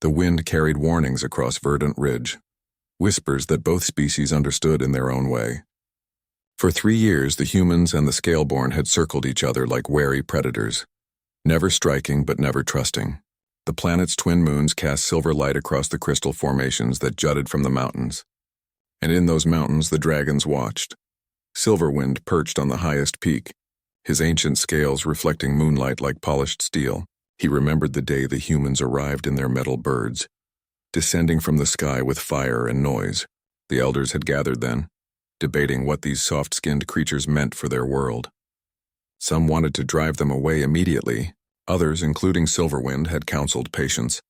The wind carried warnings across verdant ridge, whispers that both species understood in their own way. For 3 years, the humans and the Scaleborn had circled each other like wary predators, never striking but never trusting. The planet's twin moons cast silver light across the crystal formations that jutted from the mountains. And in those mountains the dragons watched. Silverwind perched on the highest peak, his ancient scales reflecting moonlight like polished steel. He remembered the day the humans arrived in their metal birds, descending from the sky with fire and noise. The elders had gathered then, debating what these soft-skinned creatures meant for their world. Some wanted to drive them away immediately. Others, including Silverwind, had counseled patience.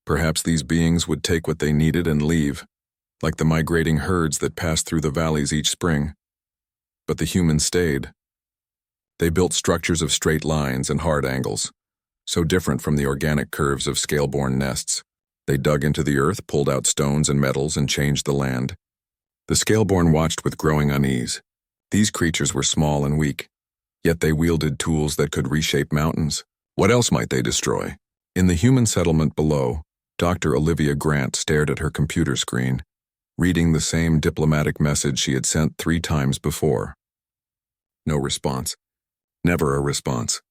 Perhaps these beings would take what they needed and leave, like the migrating herds that passed through the valleys each spring. But the humans stayed. They built structures of straight lines and hard angles, so different from the organic curves of Scaleborn nests. They dug into the earth, pulled out stones and metals, and changed the land. The Scaleborn watched with growing unease. These creatures were small and weak, yet they wielded tools that could reshape mountains. What else might they destroy? In the human settlement below, Dr. Olivia Grant stared at her computer screen, reading the same diplomatic message she had sent 3 times before. No response. Never a response.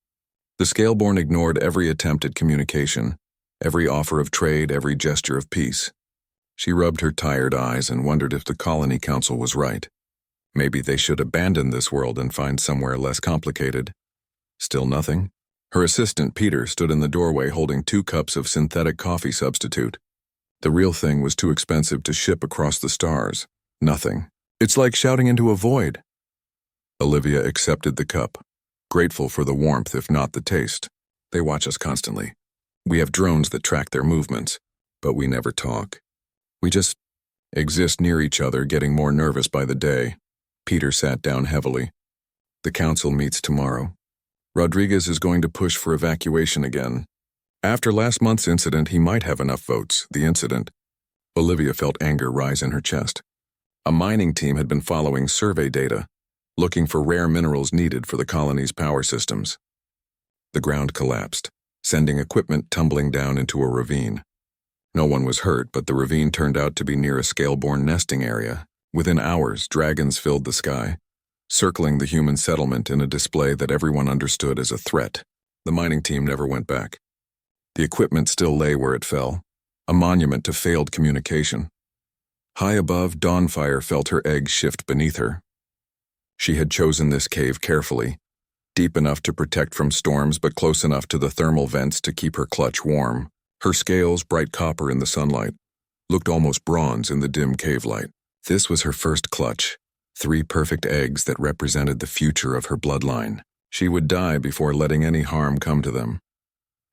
The Scaleborn ignored every attempt at communication, every offer of trade, every gesture of peace. She rubbed her tired eyes and wondered if the Colony Council was right. Maybe they should abandon this world and find somewhere less complicated. Still nothing. Her assistant, Peter, stood in the doorway holding 2 cups of synthetic coffee substitute. The real thing was too expensive to ship across the stars. Nothing. It's like shouting into a void. Olivia accepted the cup, grateful for the warmth if not the taste. They watch us constantly. We have drones that track their movements, but we never talk. We just exist near each other, getting more nervous by the day. Peter sat down heavily. The council meets tomorrow. Rodriguez is going to push for evacuation again. After last month's incident, he might have enough votes. The incident. Olivia felt anger rise in her chest. A mining team had been following survey data, looking for rare minerals needed for the colony's power systems. The ground collapsed, sending equipment tumbling down into a ravine. No one was hurt, but the ravine turned out to be near a Scaleborn nesting area. Within hours, dragons filled the sky, circling the human settlement in a display that everyone understood as a threat. The mining team never went back. The equipment still lay where it fell, a monument to failed communication. High above, Dawnfire felt her egg shift beneath her. She had chosen this cave carefully, deep enough to protect from storms but close enough to the thermal vents to keep her clutch warm. Her scales, bright copper in the sunlight, looked almost bronze in the dim cave light. This was her first clutch, 3 perfect eggs that represented the future of her bloodline. She would die before letting any harm come to them.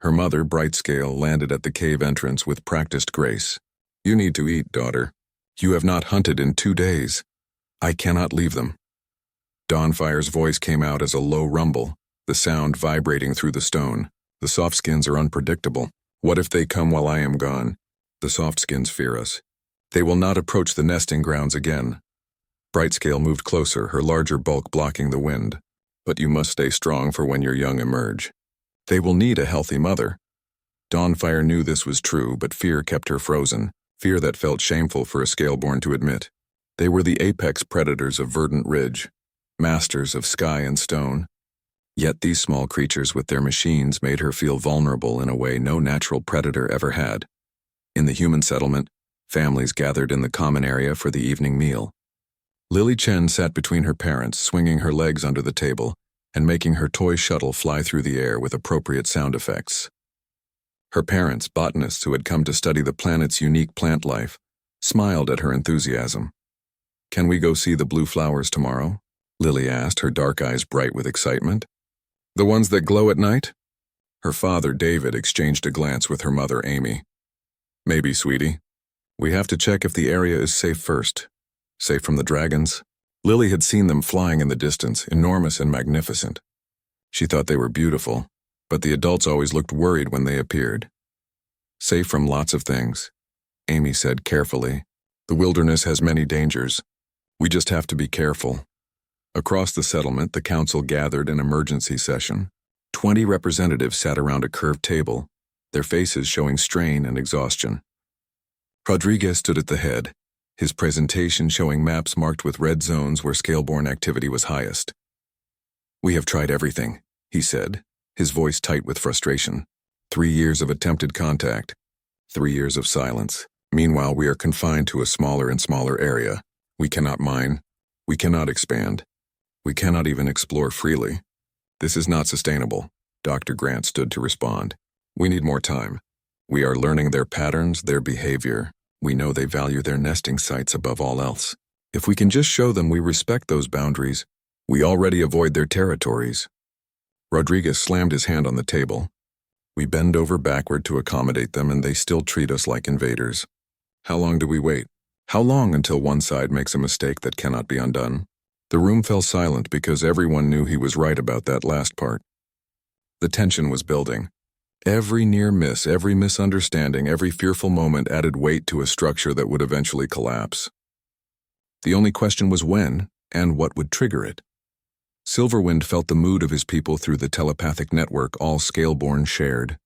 Her mother, Brightscale, landed at the cave entrance with practiced grace. "You need to eat, daughter. You have not hunted in 2 days. I cannot leave them." Dawnfire's voice came out as a low rumble, the sound vibrating through the stone. "The softskins are unpredictable. What if they come while I am gone? The softskins fear us. They will not approach the nesting grounds again." Brightscale moved closer, her larger bulk blocking the wind. "But you must stay strong for when your young emerge. They will need a healthy mother." Dawnfire knew this was true, but fear kept her frozen, fear that felt shameful for a Scaleborn to admit. They were the apex predators of verdant ridge, masters of sky and stone. Yet these small creatures with their machines made her feel vulnerable in a way no natural predator ever had. In the human settlement, families gathered in the common area for the evening meal. Lily Chen sat between her parents, swinging her legs under the table and making her toy shuttle fly through the air with appropriate sound effects. Her parents, botanists who had come to study the planet's unique plant life, smiled at her enthusiasm. "Can we go see the blue flowers tomorrow?" Lily asked, her dark eyes bright with excitement. "The ones that glow at night?" Her father, David, exchanged a glance with her mother, Amy. "Maybe, sweetie. We have to check if the area is safe first. Safe from the dragons." Lily had seen them flying in the distance, enormous and magnificent. She thought they were beautiful, but the adults always looked worried when they appeared. "Safe from lots of things," Amy said carefully. "The wilderness has many dangers. We just have to be careful." Across the settlement, the council gathered in emergency session. 20 representatives sat around a curved table, their faces showing strain and exhaustion. Rodriguez stood at the head, his presentation showing maps marked with red zones where scaleborn activity was highest. "We have tried everything," he said, his voice tight with frustration. 3 years of attempted contact, 3 years of silence. Meanwhile, we are confined to a smaller and smaller area. We cannot mine. We cannot expand. We cannot even explore freely. This is not sustainable. Dr. Grant stood to respond. We need more time. We are learning their patterns, their behavior. We know they value their nesting sites above all else. If we can just show them we respect those boundaries, we already avoid their territories. Rodriguez slammed his hand on the table. We bend over backward to accommodate them, and they still treat us like invaders. How long do we wait? How long until one side makes a mistake that cannot be undone? The room fell silent because everyone knew he was right about that last part. The tension was building. Every near miss, every misunderstanding, every fearful moment added weight to a structure that would eventually collapse. The only question was when, and what would trigger it. Silverwind felt the mood of his people through the telepathic network all Scaleborn shared.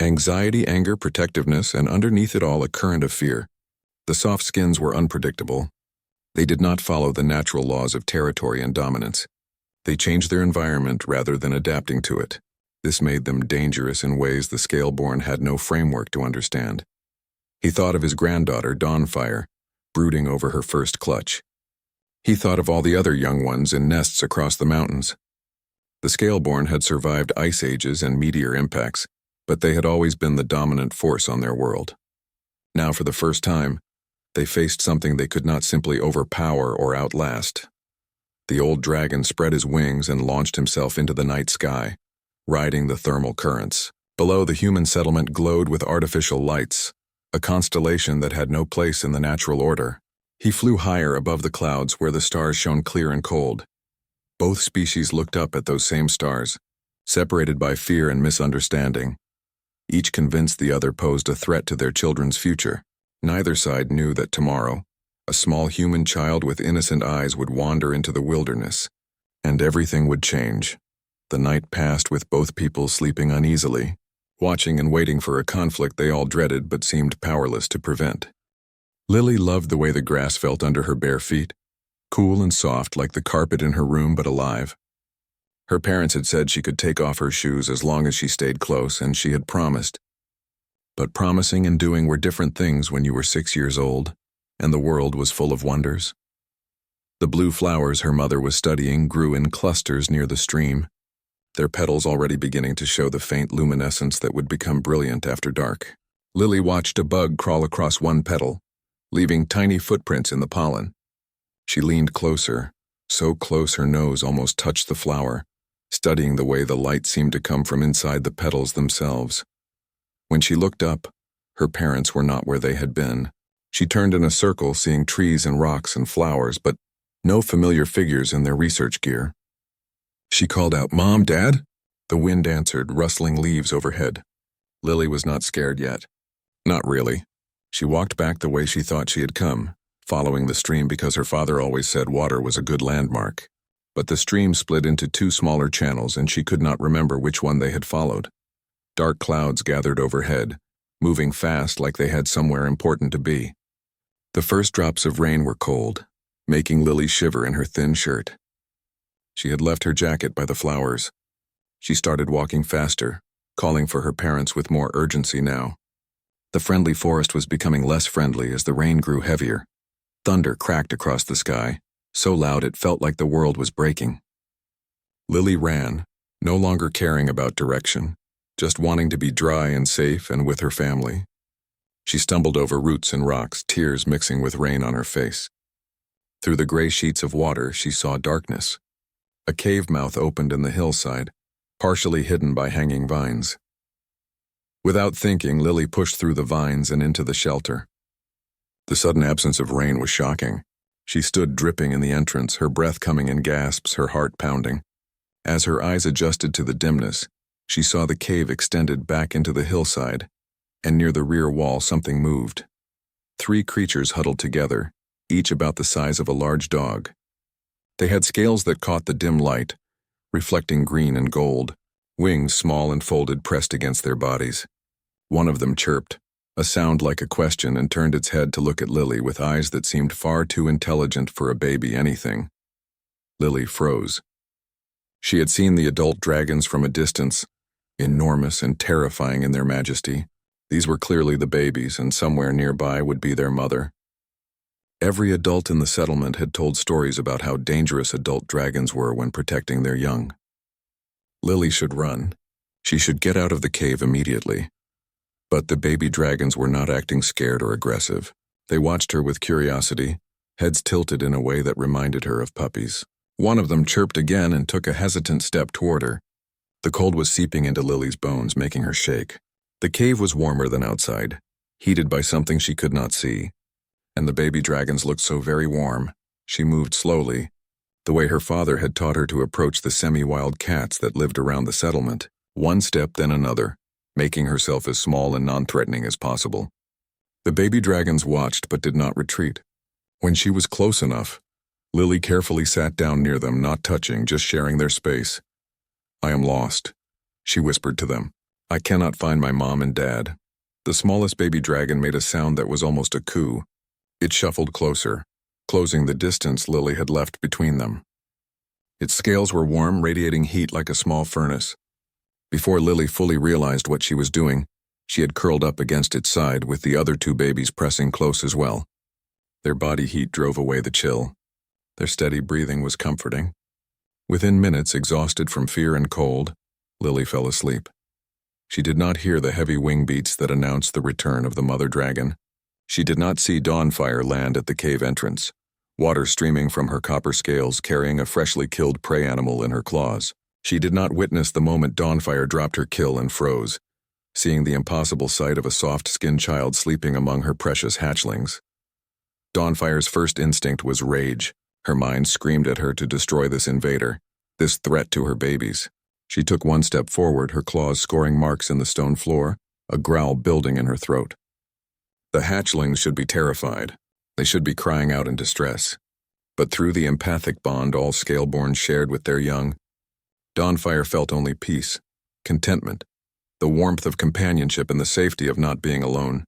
Anxiety, anger, protectiveness, and underneath it all a current of fear. The soft skins were unpredictable. They did not follow the natural laws of territory and dominance. They changed their environment rather than adapting to it. This made them dangerous in ways the Scaleborn had no framework to understand. He thought of his granddaughter, Dawnfire, brooding over her first clutch. He thought of all the other young ones in nests across the mountains. The Scaleborn had survived ice ages and meteor impacts, but they had always been the dominant force on their world. Now, for the first time, they faced something they could not simply overpower or outlast. The old dragon spread his wings and launched himself into the night sky, riding the thermal currents. Below, the human settlement glowed with artificial lights, a constellation that had no place in the natural order. He flew higher above the clouds where the stars shone clear and cold. Both species looked up at those same stars, separated by fear and misunderstanding. Each convinced the other posed a threat to their children's future. Neither side knew that tomorrow, a small human child with innocent eyes would wander into the wilderness, and everything would change. The night passed with both people sleeping uneasily, watching and waiting for a conflict they all dreaded but seemed powerless to prevent. Lily loved the way the grass felt under her bare feet, cool and soft like the carpet in her room but alive. Her parents had said she could take off her shoes as long as she stayed close, and she had promised. But promising and doing were different things when you were 6 years old, and the world was full of wonders. The blue flowers her mother was studying grew in clusters near the stream, their petals already beginning to show the faint luminescence that would become brilliant after dark. Lily watched a bug crawl across one petal, leaving tiny footprints in the pollen. She leaned closer, so close her nose almost touched the flower, studying the way the light seemed to come from inside the petals themselves. When she looked up, her parents were not where they had been. She turned in a circle, seeing trees and rocks and flowers, but no familiar figures in their research gear. She called out, "Mom, Dad?" The wind answered, rustling leaves overhead. Lily was not scared yet. Not really. She walked back the way she thought she had come, following the stream because her father always said water was a good landmark. But the stream split into 2 smaller channels, and she could not remember which one they had followed. Dark clouds gathered overhead, moving fast like they had somewhere important to be. The first drops of rain were cold, making Lily shiver in her thin shirt. She had left her jacket by the flowers. She started walking faster, calling for her parents with more urgency now. The friendly forest was becoming less friendly as the rain grew heavier. Thunder cracked across the sky, so loud it felt like the world was breaking. Lily ran, no longer caring about direction, just wanting to be dry and safe and with her family. She stumbled over roots and rocks, tears mixing with rain on her face. Through the gray sheets of water, she saw darkness. A cave mouth opened in the hillside, partially hidden by hanging vines. Without thinking, Lily pushed through the vines and into the shelter. The sudden absence of rain was shocking. She stood dripping in the entrance, her breath coming in gasps, her heart pounding. As her eyes adjusted to the dimness, she saw the cave extended back into the hillside, and near the rear wall something moved. 3 creatures huddled together, each about the size of a large dog. They had scales that caught the dim light, reflecting green and gold, wings small and folded pressed against their bodies. One of them chirped, a sound like a question, and turned its head to look at Lily with eyes that seemed far too intelligent for a baby anything. Lily froze. She had seen the adult dragons from a distance, enormous and terrifying in their majesty. These were clearly the babies, and somewhere nearby would be their mother. Every adult in the settlement had told stories about how dangerous adult dragons were when protecting their young. Lily should run. She should get out of the cave immediately. But the baby dragons were not acting scared or aggressive. They watched her with curiosity, heads tilted in a way that reminded her of puppies. One of them chirped again and took a hesitant step toward her. The cold was seeping into Lily's bones, making her shake. The cave was warmer than outside, heated by something she could not see. And the baby dragons looked so very warm. She moved slowly, the way her father had taught her to approach the semi-wild cats that lived around the settlement, one step then another, making herself as small and non-threatening as possible. The baby dragons watched but did not retreat. When she was close enough, Lily carefully sat down near them, not touching, just sharing their space. "I am lost," she whispered to them. "I cannot find my mom and dad." The smallest baby dragon made a sound that was almost a coo. It shuffled closer, closing the distance Lily had left between them. Its scales were warm, radiating heat like a small furnace. Before Lily fully realized what she was doing, she had curled up against its side with the other two babies pressing close as well. Their body heat drove away the chill. Their steady breathing was comforting. Within minutes, exhausted from fear and cold, Lily fell asleep. She did not hear the heavy wing beats that announced the return of the mother dragon. She did not see Dawnfire land at the cave entrance, water streaming from her copper scales carrying a freshly killed prey animal in her claws. She did not witness the moment Dawnfire dropped her kill and froze, seeing the impossible sight of a soft-skinned child sleeping among her precious hatchlings. Dawnfire's first instinct was rage. Her mind screamed at her to destroy this invader, this threat to her babies. She took one step forward, her claws scoring marks in the stone floor, a growl building in her throat. The hatchlings should be terrified. They should be crying out in distress. But through the empathic bond all Scaleborn shared with their young, Dawnfire felt only peace, contentment, the warmth of companionship and the safety of not being alone.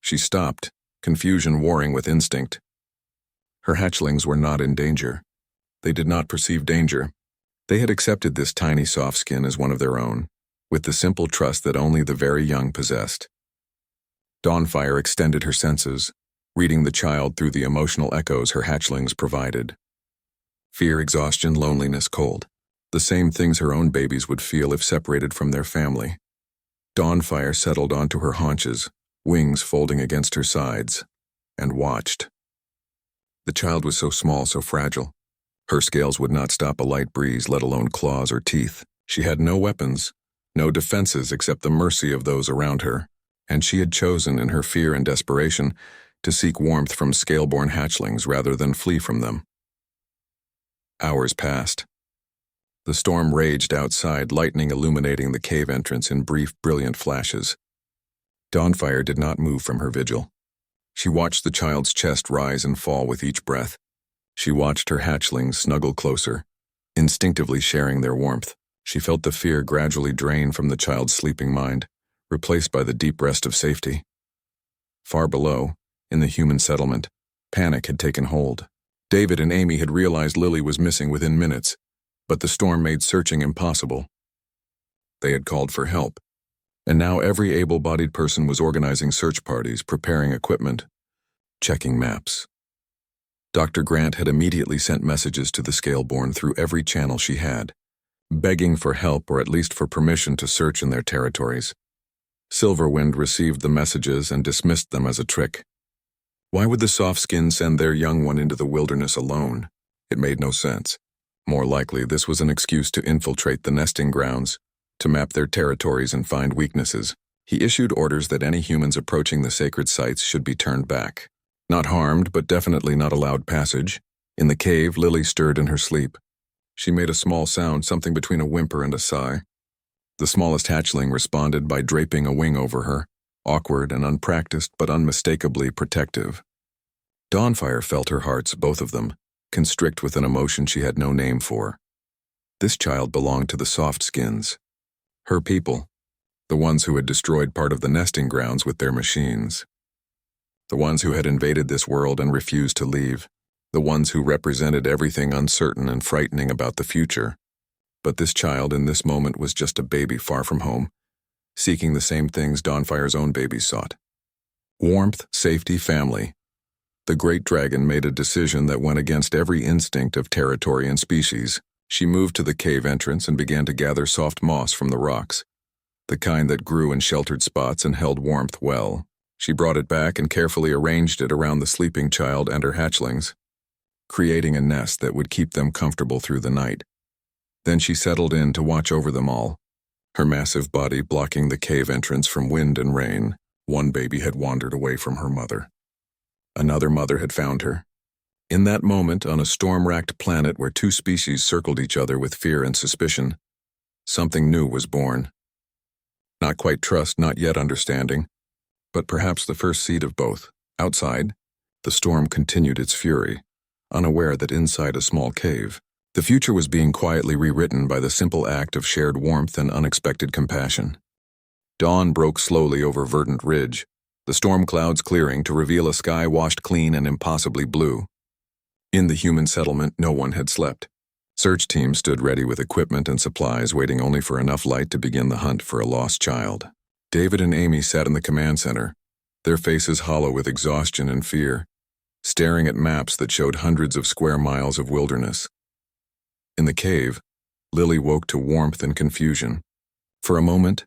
She stopped, confusion warring with instinct. Her hatchlings were not in danger. They did not perceive danger. They had accepted this tiny soft skin as one of their own, with the simple trust that only the very young possessed. Dawnfire extended her senses, reading the child through the emotional echoes her hatchlings provided. Fear, exhaustion, loneliness, cold. The same things her own babies would feel if separated from their family. Dawnfire settled onto her haunches, wings folding against her sides, and watched. The child was so small, so fragile. Her scales would not stop a light breeze, let alone claws or teeth. She had no weapons, no defenses except the mercy of those around her, and she had chosen, in her fear and desperation, to seek warmth from Scaleborn hatchlings rather than flee from them. Hours passed. The storm raged outside, lightning illuminating the cave entrance in brief, brilliant flashes. Dawnfire did not move from her vigil. She watched the child's chest rise and fall with each breath. She watched her hatchlings snuggle closer, instinctively sharing their warmth. She felt the fear gradually drain from the child's sleeping mind, replaced by the deep rest of safety. Far below, in the human settlement, panic had taken hold. David and Amy had realized Lily was missing within minutes, but the storm made searching impossible. They had called for help, and now every able-bodied person was organizing search parties, preparing equipment, checking maps. Dr. Grant had immediately sent messages to the Scaleborn through every channel she had, begging for help or at least for permission to search in their territories. Silverwind received the messages and dismissed them as a trick. Why would the Softskin send their young one into the wilderness alone? It made no sense. More likely, this was an excuse to infiltrate the nesting grounds, to map their territories and find weaknesses. He issued orders that any humans approaching the sacred sites should be turned back. Not harmed, but definitely not allowed passage. In the cave, Lily stirred in her sleep. She made a small sound, something between a whimper and a sigh. The smallest hatchling responded by draping a wing over her, awkward and unpracticed but unmistakably protective. Dawnfire felt her hearts, both of them, constrict with an emotion she had no name for. This child belonged to the Softskins, her people, the ones who had destroyed part of the nesting grounds with their machines. The ones who had invaded this world and refused to leave. The ones who represented everything uncertain and frightening about the future. But this child in this moment was just a baby far from home, seeking the same things Dawnfire's own babies sought. Warmth, safety, family. The great dragon made a decision that went against every instinct of territory and species. She moved to the cave entrance and began to gather soft moss from the rocks, the kind that grew in sheltered spots and held warmth well. She brought it back and carefully arranged it around the sleeping child and her hatchlings, creating a nest that would keep them comfortable through the night. Then she settled in to watch over them all, her massive body blocking the cave entrance from wind and rain. One baby had wandered away from her mother. Another mother had found her. In that moment, on a storm-racked planet where two species circled each other with fear and suspicion, something new was born. Not quite trust, not yet understanding, but perhaps the first seed of both. Outside, the storm continued its fury, unaware that inside a small cave, the future was being quietly rewritten by the simple act of shared warmth and unexpected compassion. Dawn broke slowly over Verdant Ridge, the storm clouds clearing to reveal a sky washed clean and impossibly blue. In the human settlement, no one had slept. Search teams stood ready with equipment and supplies, waiting only for enough light to begin the hunt for a lost child. David and Amy sat in the command center, their faces hollow with exhaustion and fear, staring at maps that showed hundreds of square miles of wilderness. In the cave, Lily woke to warmth and confusion. For a moment,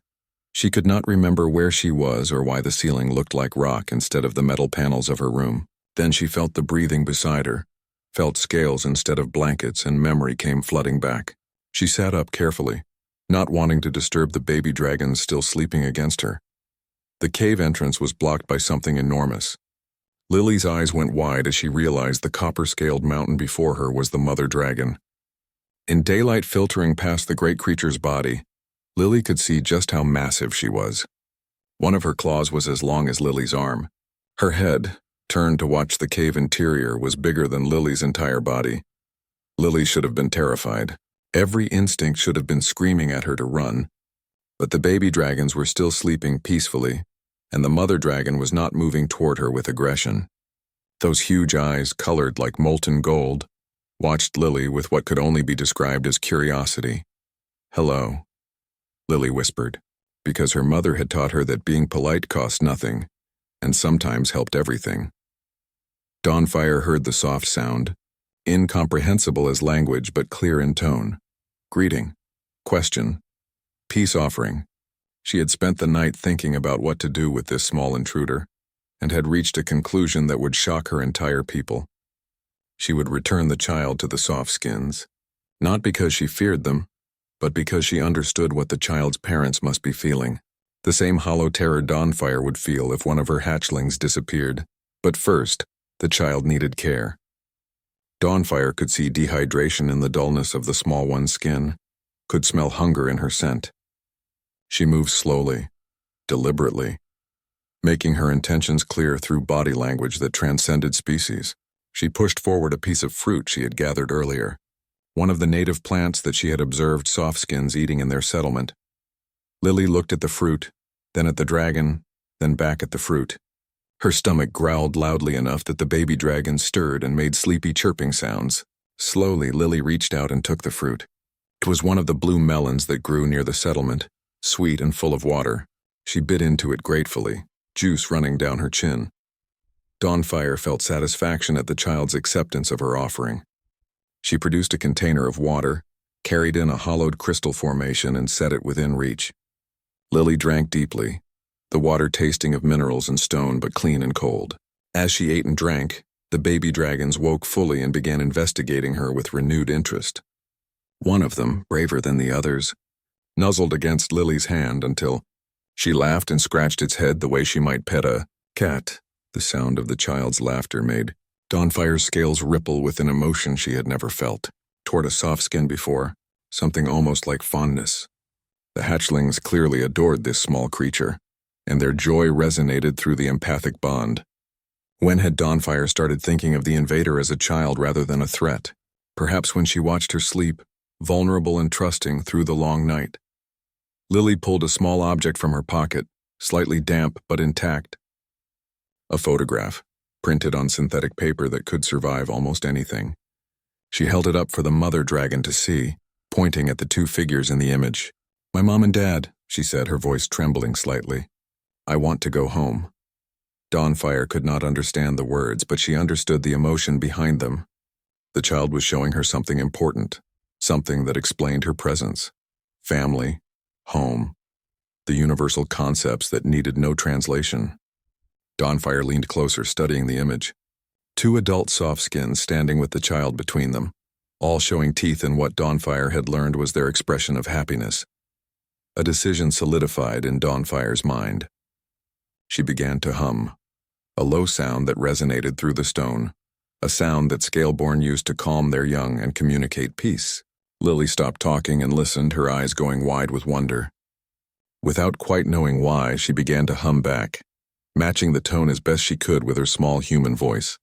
she could not remember where she was or why the ceiling looked like rock instead of the metal panels of her room. Then she felt the breathing beside her, felt scales instead of blankets, and memory came flooding back. She sat up carefully, not wanting to disturb the baby dragons still sleeping against her. The cave entrance was blocked by something enormous. Lily's eyes went wide as she realized the copper-scaled mountain before her was the mother dragon. In daylight filtering past the great creature's body, Lily could see just how massive she was. One of her claws was as long as Lily's arm. Her head, turned to watch the cave interior, was bigger than Lily's entire body. Lily should have been terrified. Every instinct should have been screaming at her to run. But the baby dragons were still sleeping peacefully, and the mother dragon was not moving toward her with aggression. Those huge eyes, colored like molten gold, watched Lily with what could only be described as curiosity. "Hello," Lily whispered, because her mother had taught her that being polite cost nothing, and sometimes helped everything. Dawnfire heard the soft sound, incomprehensible as language but clear in tone. Greeting, question, peace offering. She had spent the night thinking about what to do with this small intruder, and had reached a conclusion that would shock her entire people. She would return the child to the soft skins, not because she feared them, but because she understood what the child's parents must be feeling. The same hollow terror Dawnfire would feel if one of her hatchlings disappeared. But first, the child needed care. Dawnfire could see dehydration in the dullness of the small one's skin, could smell hunger in her scent. She moved slowly, deliberately, making her intentions clear through body language that transcended species. She pushed forward a piece of fruit she had gathered earlier, one of the native plants that she had observed softskins eating in their settlement. Lily looked at the fruit, then at the dragon, then back at the fruit. Her stomach growled loudly enough that the baby dragon stirred and made sleepy chirping sounds. Slowly, Lily reached out and took the fruit. It was one of the blue melons that grew near the settlement, sweet and full of water. She bit into it gratefully, juice running down her chin. Dawnfire felt satisfaction at the child's acceptance of her offering. She produced a container of water, carried in a hollowed crystal formation, and set it within reach. Lily drank deeply, the water tasting of minerals and stone but clean and cold. As she ate and drank, the baby dragons woke fully and began investigating her with renewed interest. One of them, braver than the others, nuzzled against Lily's hand until she laughed and scratched its head the way she might pet a cat. The sound of the child's laughter made Dawnfire's scales ripple with an emotion she had never felt. Toward a soft skin before, something almost like fondness. The hatchlings clearly adored this small creature, and their joy resonated through the empathic bond. When had Dawnfire started thinking of the invader as a child rather than a threat? Perhaps when she watched her sleep, vulnerable and trusting through the long night. Lily pulled a small object from her pocket, slightly damp but intact. A photograph, printed on synthetic paper that could survive almost anything. She held it up for the mother dragon to see, pointing at the two figures in the image. "My mom and dad," she said, her voice trembling slightly. "I want to go home." Dawnfire could not understand the words, but she understood the emotion behind them. The child was showing her something important, something that explained her presence. Family, home, the universal concepts that needed no translation. Dawnfire leaned closer, studying the image. Two adult soft skins standing with the child between them, all showing teeth in what Dawnfire had learned was their expression of happiness. A decision solidified in Dawnfire's mind. She began to hum, a low sound that resonated through the stone, a sound that Scaleborn used to calm their young and communicate peace. Lily stopped talking and listened, her eyes going wide with wonder. Without quite knowing why, she began to hum back, matching the tone as best she could with her small human voice.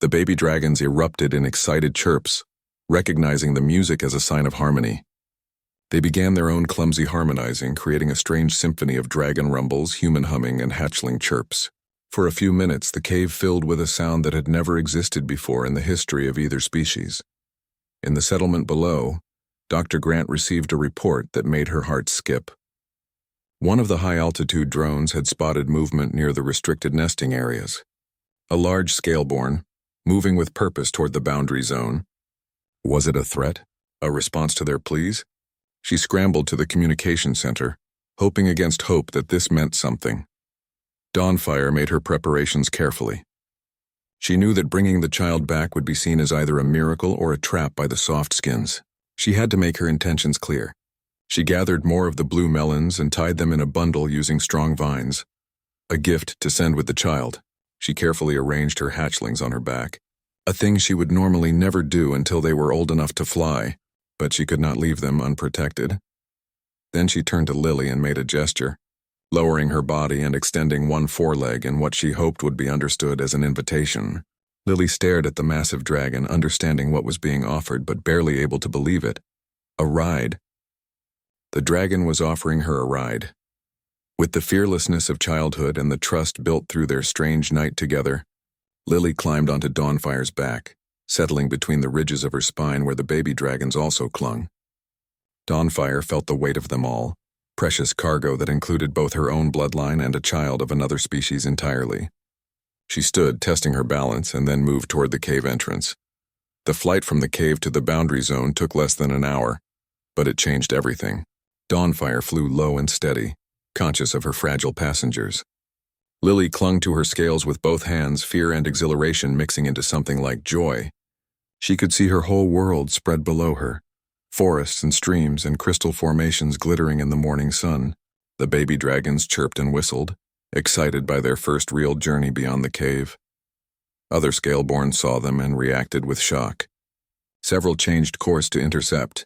The baby dragons erupted in excited chirps, recognizing the music as a sign of harmony. They began their own clumsy harmonizing, creating a strange symphony of dragon rumbles, human humming, and hatchling chirps. For a few minutes, the cave filled with a sound that had never existed before in the history of either species. In the settlement below, Dr. Grant received a report that made her heart skip. One of the high-altitude drones had spotted movement near the restricted nesting areas. A large Scaleborn, moving with purpose toward the boundary zone. Was it a threat? A response to their pleas? She scrambled to the communication center, hoping against hope that this meant something. Dawnfire made her preparations carefully. She knew that bringing the child back would be seen as either a miracle or a trap by the soft skins. She had to make her intentions clear. She gathered more of the blue melons and tied them in a bundle using strong vines. A gift to send with the child. She carefully arranged her hatchlings on her back, a thing she would normally never do until they were old enough to fly, but she could not leave them unprotected. Then she turned to Lily and made a gesture, lowering her body and extending one foreleg in what she hoped would be understood as an invitation. Lily stared at the massive dragon, understanding what was being offered but barely able to believe it. A ride. The dragon was offering her a ride. With the fearlessness of childhood and the trust built through their strange night together, Lily climbed onto Dawnfire's back, settling between the ridges of her spine where the baby dragons also clung. Dawnfire felt the weight of them all, precious cargo that included both her own bloodline and a child of another species entirely. She stood, testing her balance, and then moved toward the cave entrance. The flight from the cave to the boundary zone took less than an hour, but it changed everything. Dawnfire flew low and steady, conscious of her fragile passengers. Lily clung to her scales with both hands, fear and exhilaration mixing into something like joy. She could see her whole world spread below her, forests and streams and crystal formations glittering in the morning sun. The baby dragons chirped and whistled, excited by their first real journey beyond the cave. Other Scaleborn saw them and reacted with shock. Several changed course to intercept,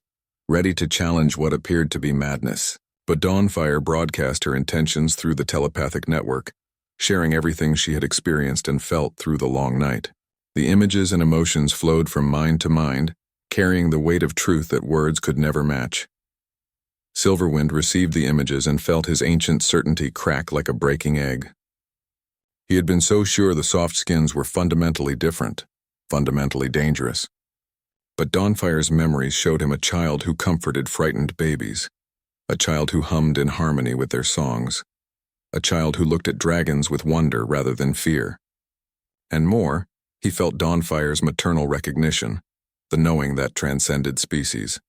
ready to challenge what appeared to be madness. But Dawnfire broadcast her intentions through the telepathic network, sharing everything she had experienced and felt through the long night. The images and emotions flowed from mind to mind, carrying the weight of truth that words could never match. Silverwind received the images and felt his ancient certainty crack like a breaking egg. He had been so sure the soft skins were fundamentally different, fundamentally dangerous. But Dawnfire's memories showed him a child who comforted frightened babies, a child who hummed in harmony with their songs, a child who looked at dragons with wonder rather than fear. And more, he felt Dawnfire's maternal recognition, the knowing that transcended species.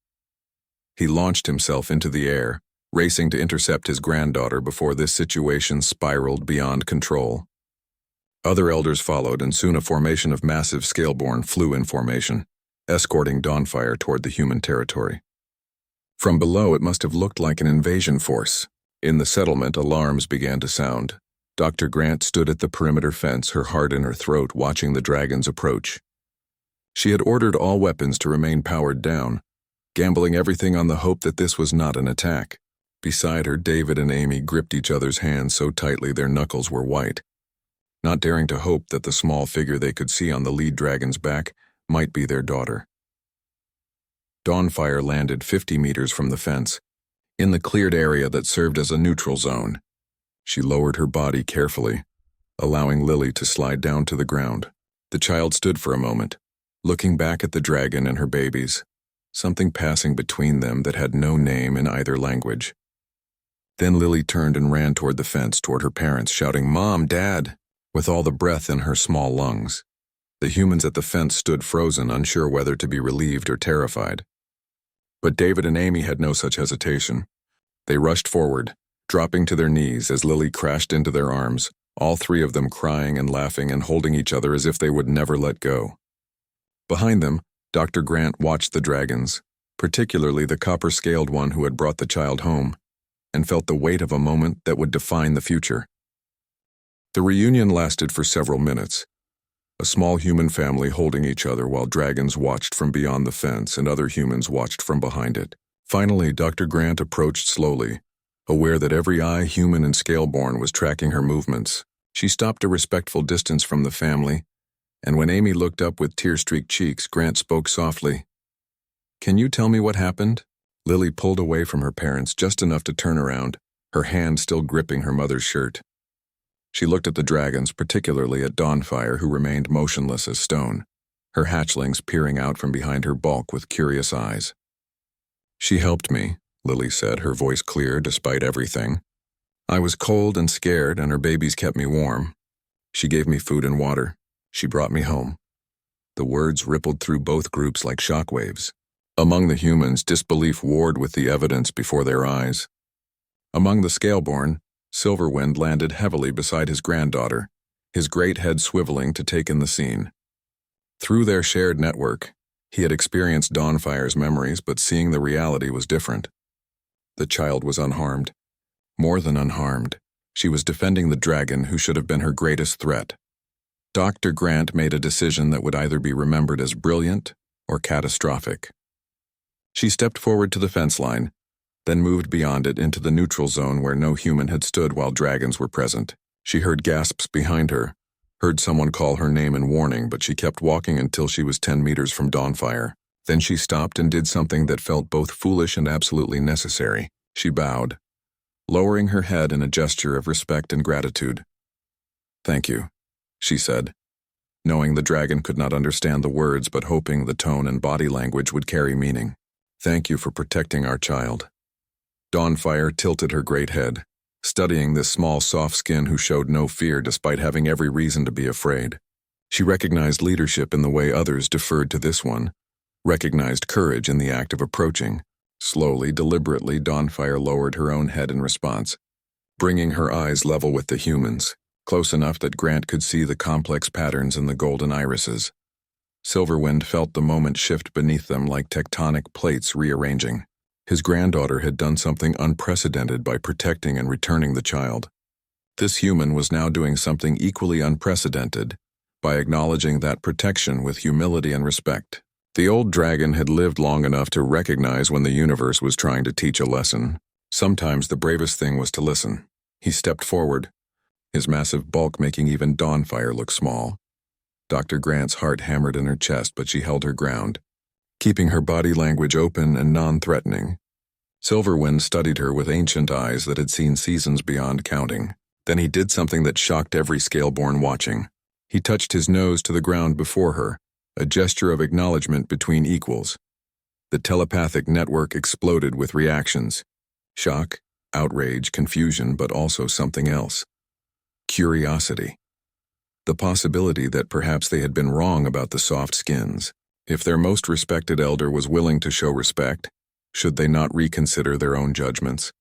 He launched himself into the air, racing to intercept his granddaughter before this situation spiraled beyond control. Other elders followed, and soon a formation of massive Scaleborn flew in formation, escorting Dawnfire toward the human territory. From below, it must have looked like an invasion force. In the settlement, alarms began to sound. Dr. Grant stood at the perimeter fence, her heart in her throat, watching the dragons approach. She had ordered all weapons to remain powered down, gambling everything on the hope that this was not an attack. Beside her, David and Amy gripped each other's hands so tightly their knuckles were white, not daring to hope that the small figure they could see on the lead dragon's back might be their daughter. Dawnfire landed 50 meters from the fence, in the cleared area that served as a neutral zone. She lowered her body carefully, allowing Lily to slide down to the ground. The child stood for a moment, looking back at the dragon and her babies, something passing between them that had no name in either language. Then Lily turned and ran toward the fence toward her parents, shouting, "Mom, Dad," with all the breath in her small lungs. The humans at the fence stood frozen, unsure whether to be relieved or terrified. But David and Amy had no such hesitation. They rushed forward, dropping to their knees as Lily crashed into their arms, all three of them crying and laughing and holding each other as if they would never let go. Behind them, Dr. Grant watched the dragons, particularly the copper-scaled one who had brought the child home, and felt the weight of a moment that would define the future. The reunion lasted for several minutes, a small human family holding each other while dragons watched from beyond the fence and other humans watched from behind it. Finally, Dr. Grant approached slowly, aware that every eye, human and scaleborn, was tracking her movements. She stopped a respectful distance from the family, and when Amy looked up with tear-streaked cheeks, Grant spoke softly. "Can you tell me what happened?" Lily pulled away from her parents just enough to turn around, her hand still gripping her mother's shirt. She looked at the dragons, particularly at Dawnfire, who remained motionless as stone, her hatchlings peering out from behind her bulk with curious eyes. "She helped me," Lily said, her voice clear despite everything. "I was cold and scared, and her babies kept me warm. She gave me food and water. She brought me home." The words rippled through both groups like shockwaves. Among the humans, disbelief warred with the evidence before their eyes. Among the Scaleborn, Silverwind landed heavily beside his granddaughter, his great head swiveling to take in the scene. Through their shared network, he had experienced Dawnfire's memories, but seeing the reality was different. The child was unharmed. More than unharmed, she was defending the dragon who should have been her greatest threat. Dr. Grant made a decision that would either be remembered as brilliant or catastrophic. She stepped forward to the fence line, then moved beyond it into the neutral zone where no human had stood while dragons were present. She heard gasps behind her, heard someone call her name in warning, but she kept walking until she was 10 meters from Dawnfire. Then she stopped and did something that felt both foolish and absolutely necessary. She bowed, lowering her head in a gesture of respect and gratitude. "Thank you," she said, knowing the dragon could not understand the words but hoping the tone and body language would carry meaning. "Thank you for protecting our child." Dawnfire tilted her great head, studying this small soft skin who showed no fear despite having every reason to be afraid. She recognized leadership in the way others deferred to this one, recognized courage in the act of approaching. Slowly, deliberately, Dawnfire lowered her own head in response, bringing her eyes level with the humans, close enough that Grant could see the complex patterns in the golden irises. Silverwind felt the moment shift beneath them like tectonic plates rearranging. His granddaughter had done something unprecedented by protecting and returning the child. This human was now doing something equally unprecedented by acknowledging that protection with humility and respect. The old dragon had lived long enough to recognize when the universe was trying to teach a lesson. Sometimes the bravest thing was to listen. He stepped forward, his massive bulk making even Dawnfire look small. Dr. Grant's heart hammered in her chest, but she held her ground, keeping her body language open and non-threatening. Silverwind studied her with ancient eyes that had seen seasons beyond counting. Then he did something that shocked every Scaleborn watching. He touched his nose to the ground before her, a gesture of acknowledgement between equals. The telepathic network exploded with reactions: shock, outrage, confusion, but also something else. Curiosity. The possibility that perhaps they had been wrong about the soft skins. If their most respected elder was willing to show respect, should they not reconsider their own judgments?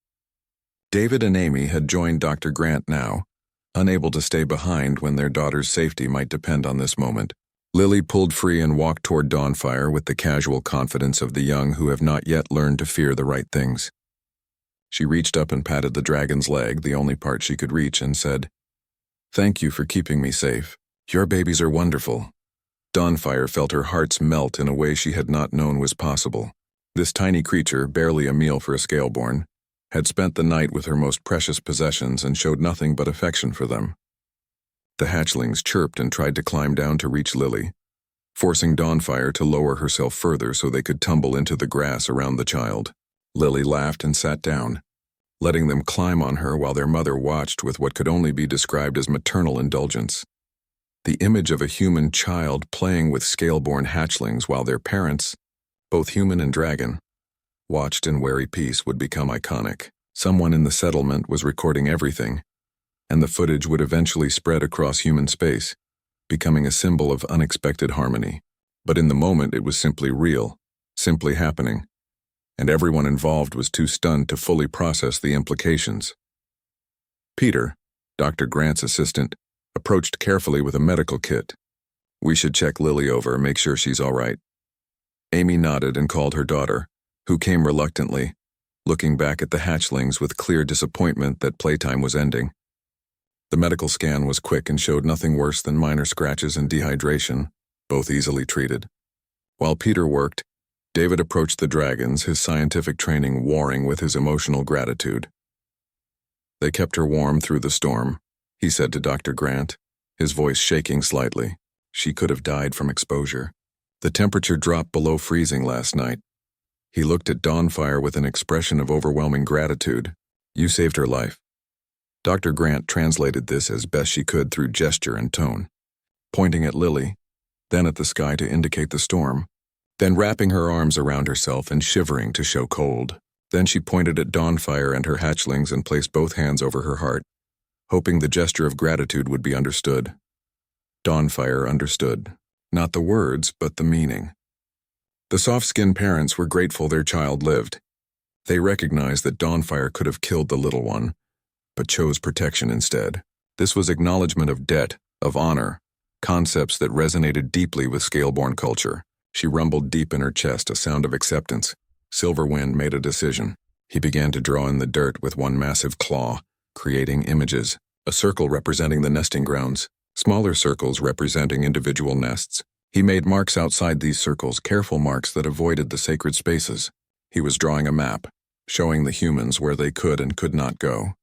David and Amy had joined Dr. Grant now, unable to stay behind when their daughter's safety might depend on this moment. Lily pulled free and walked toward Dawnfire with the casual confidence of the young who have not yet learned to fear the right things. She reached up and patted the dragon's leg, the only part she could reach, and said, "Thank you for keeping me safe. Your babies are wonderful." Dawnfire felt her hearts melt in a way she had not known was possible. This tiny creature, barely a meal for a Scaleborn, had spent the night with her most precious possessions and showed nothing but affection for them. The hatchlings chirped and tried to climb down to reach Lily, forcing Dawnfire to lower herself further so they could tumble into the grass around the child. Lily laughed and sat down, letting them climb on her while their mother watched with what could only be described as maternal indulgence. The image of a human child playing with scale-born hatchlings while their parents, both human and dragon, watched in wary peace would become iconic. Someone in the settlement was recording everything, and the footage would eventually spread across human space, becoming a symbol of unexpected harmony. But in the moment it was simply real, simply happening, and everyone involved was too stunned to fully process the implications. Peter, Dr. Grant's assistant, approached carefully with a medical kit. "We should check Lily over, make sure she's all right." Amy nodded and called her daughter, who came reluctantly, looking back at the hatchlings with clear disappointment that playtime was ending. The medical scan was quick and showed nothing worse than minor scratches and dehydration, both easily treated. While Peter worked, David approached the dragons, his scientific training warring with his emotional gratitude. "They kept her warm through the storm," he said to Dr. Grant, his voice shaking slightly. "She could have died from exposure. The temperature dropped below freezing last night." He looked at Dawnfire with an expression of overwhelming gratitude. "You saved her life." Dr. Grant translated this as best she could through gesture and tone, pointing at Lily, then at the sky to indicate the storm, then wrapping her arms around herself and shivering to show cold. Then she pointed at Dawnfire and her hatchlings and placed both hands over her heart, hoping the gesture of gratitude would be understood. Dawnfire understood, not the words, but the meaning. The soft-skinned parents were grateful their child lived. They recognized that Dawnfire could have killed the little one, but chose protection instead. This was acknowledgement of debt, of honor, concepts that resonated deeply with Scaleborn culture. She rumbled deep in her chest, a sound of acceptance. Silverwind made a decision. He began to draw in the dirt with one massive claw, creating images, a circle representing the nesting grounds, smaller circles representing individual nests. He made marks outside these circles, careful marks that avoided the sacred spaces. He was drawing a map, showing the humans where they could and could not go,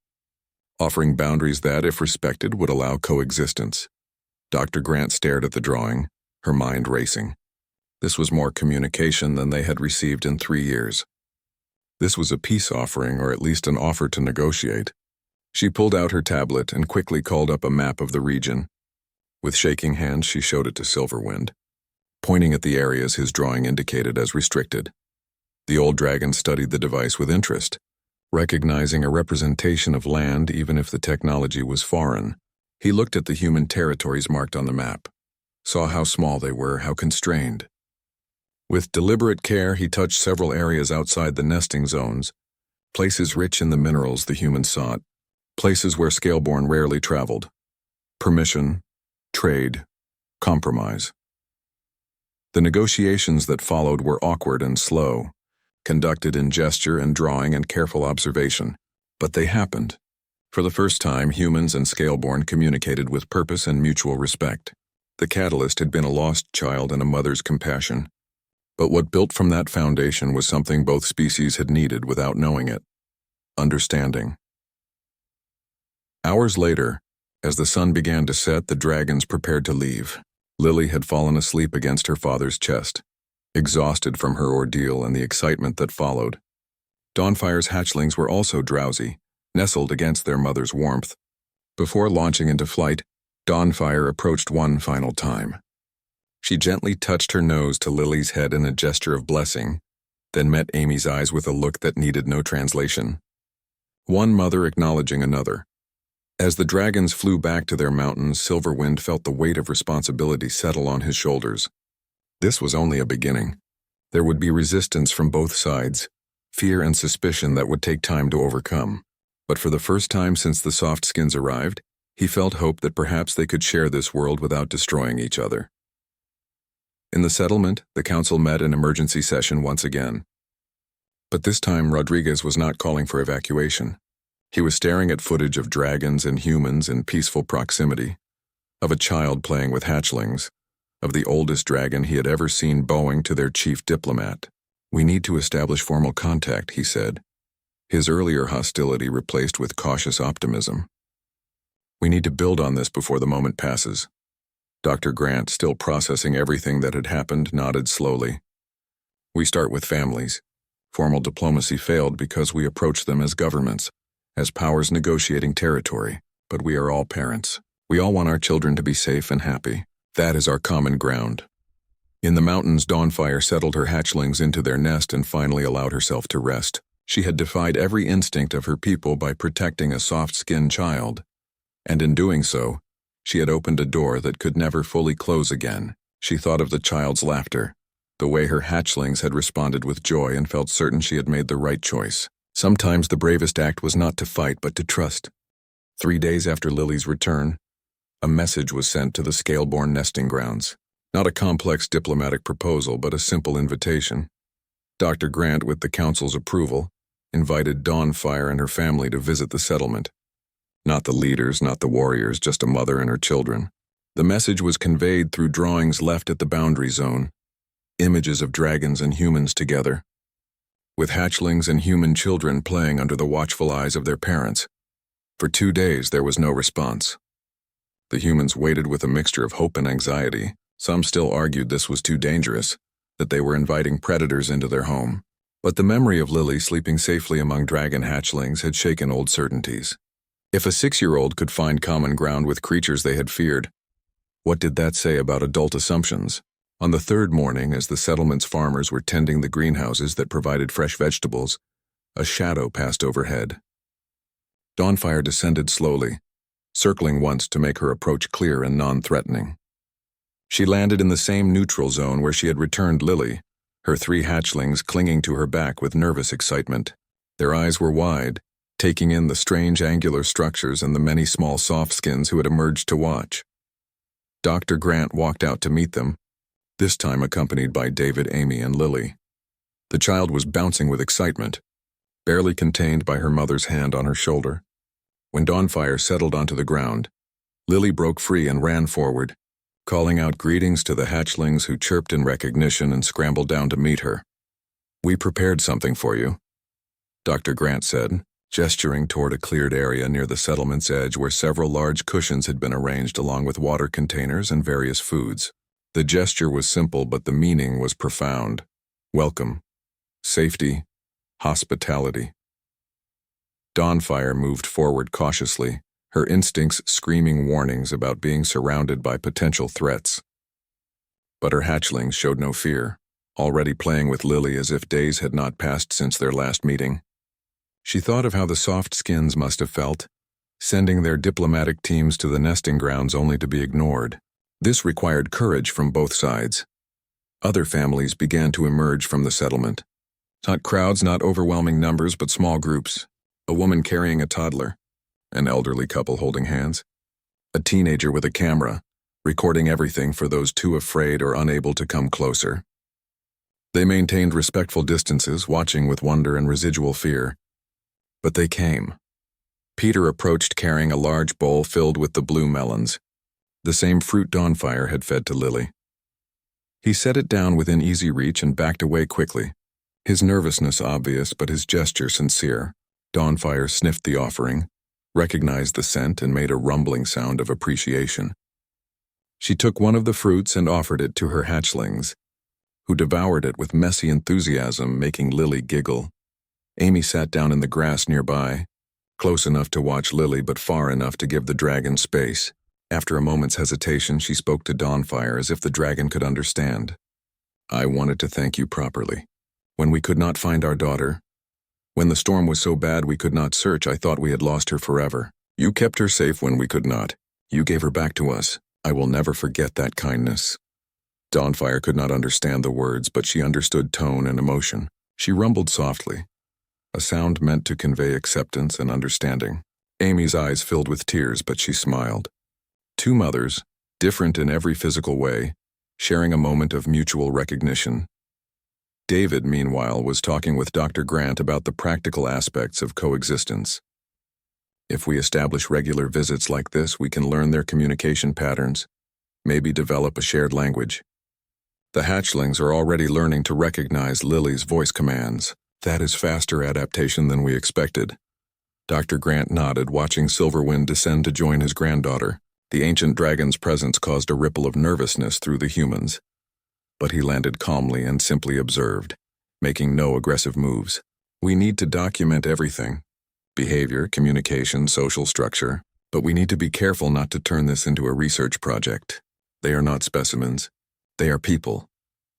offering boundaries that, if respected, would allow coexistence. Dr. Grant stared at the drawing, her mind racing. This was more communication than they had received in 3 years. This was a peace offering, or at least an offer to negotiate. She pulled out her tablet and quickly called up a map of the region. With shaking hands, she showed it to Silverwind, pointing at the areas his drawing indicated as restricted. The old dragon studied the device with interest, recognizing a representation of land even if the technology was foreign. He looked at the human territories marked on the map, saw how small they were, how constrained. With deliberate care, he touched several areas outside the nesting zones, places rich in the minerals the humans sought, places where Scaleborn rarely traveled. Permission, trade, compromise. The negotiations that followed were awkward and slow, conducted in gesture and drawing and careful observation, but they happened. For the first time, humans and Scaleborn communicated with purpose and mutual respect. The catalyst had been a lost child and a mother's compassion, but what built from that foundation was something both species had needed without knowing it: understanding. Hours later, as the sun began to set, the dragons prepared to leave. Lily had fallen asleep against her father's chest, exhausted from her ordeal and the excitement that followed. Dawnfire's hatchlings were also drowsy, nestled against their mother's warmth. Before launching into flight, Dawnfire approached one final time. She gently touched her nose to Lily's head in a gesture of blessing, then met Amy's eyes with a look that needed no translation. One mother acknowledging another. As the dragons flew back to their mountains, Silverwind felt the weight of responsibility settle on his shoulders. This was only a beginning. There would be resistance from both sides, fear and suspicion that would take time to overcome. But for the first time since the soft skins arrived, he felt hope that perhaps they could share this world without destroying each other. In the settlement, the council met in emergency session once again. But this time, Rodriguez was not calling for evacuation. He was staring at footage of dragons and humans in peaceful proximity, of a child playing with hatchlings, of the oldest dragon he had ever seen bowing to their chief diplomat. "We need to establish formal contact," he said, his earlier hostility replaced with cautious optimism. "We need to build on this before the moment passes." Dr. Grant, still processing everything that had happened, nodded slowly. "We start with families. Formal diplomacy failed because we approached them as governments, as powers negotiating territory, but we are all parents. We all want our children to be safe and happy. That is our common ground. In the mountains, Dawnfire settled her hatchlings into their nest and finally allowed herself to rest. She had defied every instinct of her people by protecting a soft-skinned child, and in doing so, she had opened a door that could never fully close again. She thought of the child's laughter, the way her hatchlings had responded with joy, and felt certain she had made the right choice. Sometimes the bravest act was not to fight but to trust. 3 days after Lily's return, a message was sent to the Scaleborn nesting grounds. Not a complex diplomatic proposal, but a simple invitation. Dr. Grant, with the council's approval, invited Dawnfire and her family to visit the settlement. Not the leaders, not the warriors, just a mother and her children. The message was conveyed through drawings left at the boundary zone, images of dragons and humans together, with hatchlings and human children playing under the watchful eyes of their parents. For 2 days there was no response. The humans waited with a mixture of hope and anxiety. Some still argued this was too dangerous, that they were inviting predators into their home. But the memory of Lily sleeping safely among dragon hatchlings had shaken old certainties. If a 6-year-old could find common ground with creatures they had feared, what did that say about adult assumptions? On the 3rd morning, as the settlement's farmers were tending the greenhouses that provided fresh vegetables, a shadow passed overhead. Dawnfire descended slowly, circling once to make her approach clear and non-threatening. She landed in the same neutral zone where she had returned Lily, her 3 hatchlings clinging to her back with nervous excitement. Their eyes were wide, taking in the strange angular structures and the many small soft skins who had emerged to watch. Dr. Grant walked out to meet them, this time accompanied by David, Amy, and Lily. The child was bouncing with excitement, barely contained by her mother's hand on her shoulder. When Dawnfire settled onto the ground, Lily broke free and ran forward, calling out greetings to the hatchlings who chirped in recognition and scrambled down to meet her. "We prepared something for you," Dr. Grant said, gesturing toward a cleared area near the settlement's edge where several large cushions had been arranged along with water containers and various foods. The gesture was simple, but the meaning was profound. Welcome, safety, hospitality. Dawnfire moved forward cautiously, her instincts screaming warnings about being surrounded by potential threats. But her hatchlings showed no fear, already playing with Lily as if days had not passed since their last meeting. She thought of how the soft skins must have felt, sending their diplomatic teams to the nesting grounds only to be ignored. This required courage from both sides. Other families began to emerge from the settlement. Not crowds, not overwhelming numbers, but small groups. A woman carrying a toddler, an elderly couple holding hands, a teenager with a camera, recording everything for those too afraid or unable to come closer. They maintained respectful distances, watching with wonder and residual fear. But they came. Peter approached carrying a large bowl filled with the blue melons, the same fruit Dawnfire had fed to Lily. He set it down within easy reach and backed away quickly, his nervousness obvious but his gesture sincere. Dawnfire sniffed the offering, recognized the scent, and made a rumbling sound of appreciation. She took one of the fruits and offered it to her hatchlings, who devoured it with messy enthusiasm, making Lily giggle. Amy sat down in the grass nearby, close enough to watch Lily but far enough to give the dragon space. After a moment's hesitation, she spoke to Dawnfire as if the dragon could understand. "I wanted to thank you properly. When we could not find our daughter, when the storm was so bad we could not search, I thought we had lost her forever. You kept her safe when we could not. You gave her back to us. I will never forget that kindness." Dawnfire could not understand the words, but she understood tone and emotion. She rumbled softly, a sound meant to convey acceptance and understanding. Amy's eyes filled with tears, but she smiled. 2 mothers, different in every physical way, sharing a moment of mutual recognition. David, meanwhile, was talking with Dr. Grant about the practical aspects of coexistence. If we establish regular visits like this, we can learn their communication patterns, maybe develop a shared language. The hatchlings are already learning to recognize Lily's voice commands. That is faster adaptation than we expected. Dr. Grant nodded, watching Silverwind descend to join his granddaughter. The ancient dragon's presence caused a ripple of nervousness through the humans, but he landed calmly and simply observed. making no aggressive moves. We need to document everything: behavior, communication, social structure, but we need to be careful not to turn this into a research project. They are not specimens. They are people,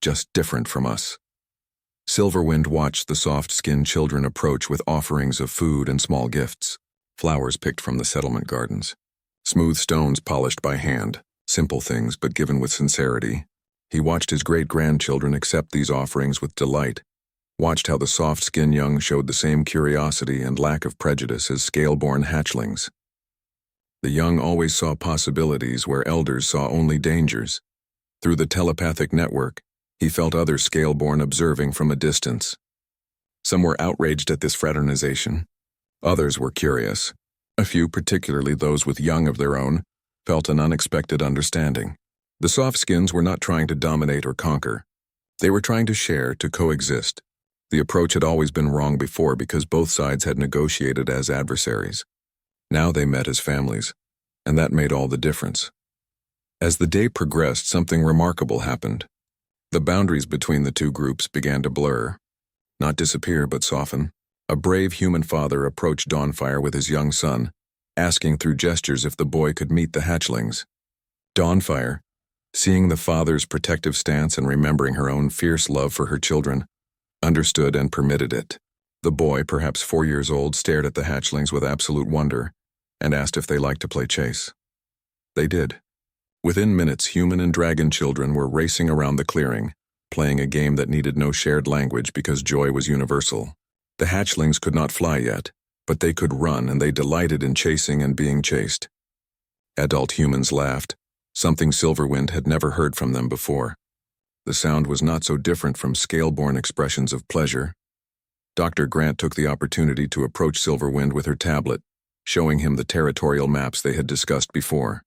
just different from us. Silverwind watched the soft-skinned children approach with offerings of food and small gifts, flowers picked from the settlement gardens, smooth stones polished by hand, simple things but given with sincerity. He watched his great-grandchildren accept these offerings with delight, watched how the soft-skinned young showed the same curiosity and lack of prejudice as scale-born hatchlings. The young always saw possibilities where elders saw only dangers. Through the telepathic network, he felt other scale-born observing from a distance. Some were outraged at this fraternization. Others were curious. A few, particularly those with young of their own, felt an unexpected understanding. The soft-skins were not trying to dominate or conquer. They were trying to share, to coexist. The approach had always been wrong before because both sides had negotiated as adversaries. Now they met as families, and that made all the difference. As the day progressed, something remarkable happened. The boundaries between the two groups began to blur, not disappear but soften. A brave human father approached Dawnfire with his young son, asking through gestures if the boy could meet the hatchlings. Dawnfire, seeing the father's protective stance and remembering her own fierce love for her children, understood and permitted it. The boy, perhaps 4 years old, stared at the hatchlings with absolute wonder and asked if they liked to play chase. They did. Within minutes, human and dragon children were racing around the clearing, playing a game that needed no shared language because joy was universal. The hatchlings could not fly yet, but they could run, and they delighted in chasing and being chased. Adult humans laughed, something Silverwind had never heard from them before. The sound was not so different from scale-born expressions of pleasure. Dr. Grant took the opportunity to approach Silverwind with her tablet, showing him the territorial maps they had discussed before.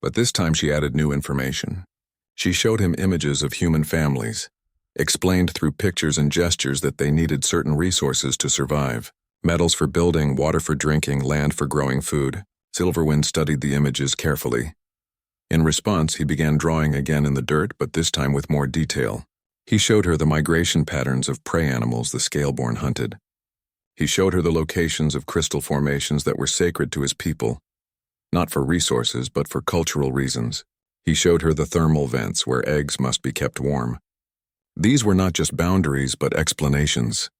But this time she added new information. She showed him images of human families, explained through pictures and gestures that they needed certain resources to survive: metals for building, water for drinking, land for growing food. Silverwind studied the images carefully. In response, he began drawing again in the dirt, but this time with more detail. He showed her the migration patterns of prey animals the Scaleborn hunted. He showed her the locations of crystal formations that were sacred to his people, not for resources but for cultural reasons. He showed her the thermal vents where eggs must be kept warm. These were not just boundaries but explanations,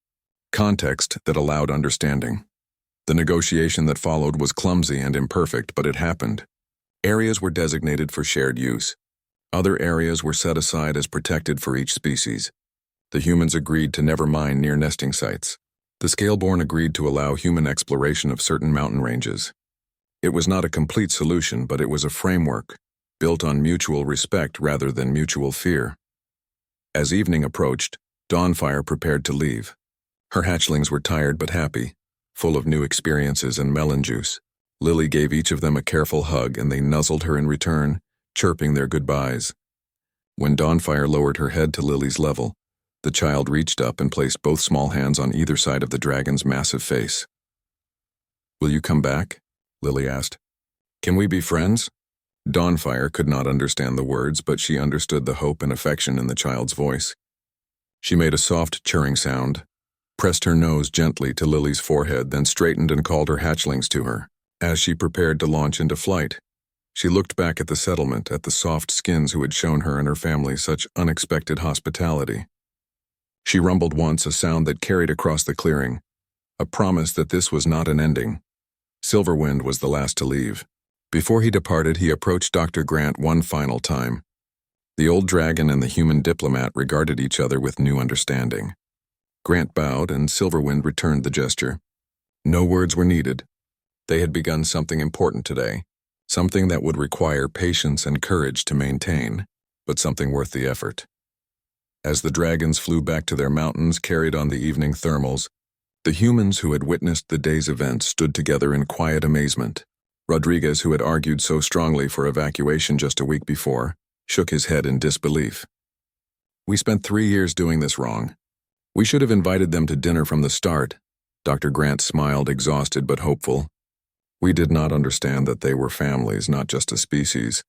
context that allowed understanding. The negotiation that followed was clumsy and imperfect, but it happened. Areas were designated for shared use. Other areas were set aside as protected for each species. The humans agreed to never mine near nesting sites. The Scaleborn agreed to allow human exploration of certain mountain ranges. It was not a complete solution, but it was a framework, built on mutual respect rather than mutual fear. As evening approached, Dawnfire prepared to leave. Her hatchlings were tired but happy, full of new experiences and melon juice. Lily gave each of them a careful hug, and they nuzzled her in return, chirping their goodbyes. When Dawnfire lowered her head to Lily's level, the child reached up and placed both small hands on either side of the dragon's massive face. "Will you come back?" Lily asked. "Can we be friends?" Dawnfire could not understand the words, but she understood the hope and affection in the child's voice. She made a soft churring sound, pressed her nose gently to Lily's forehead, then straightened and called her hatchlings to her. As she prepared to launch into flight, she looked back at the settlement, at the soft skins who had shown her and her family such unexpected hospitality. She rumbled once, a sound that carried across the clearing, a promise that this was not an ending. Silverwind was the last to leave. Before he departed, he approached Dr. Grant one final time. The old dragon and the human diplomat regarded each other with new understanding. Grant bowed, and Silverwind returned the gesture. No words were needed. They had begun something important today, something that would require patience and courage to maintain, but something worth the effort. As the dragons flew back to their mountains, carried on the evening thermals, the humans who had witnessed the day's events stood together in quiet amazement. Rodriguez, who had argued so strongly for evacuation just a week before, shook his head in disbelief. "We spent 3 years doing this wrong. We should have invited them to dinner from the start." Dr. Grant smiled, exhausted but hopeful. "We did not understand that they were families, not just a species.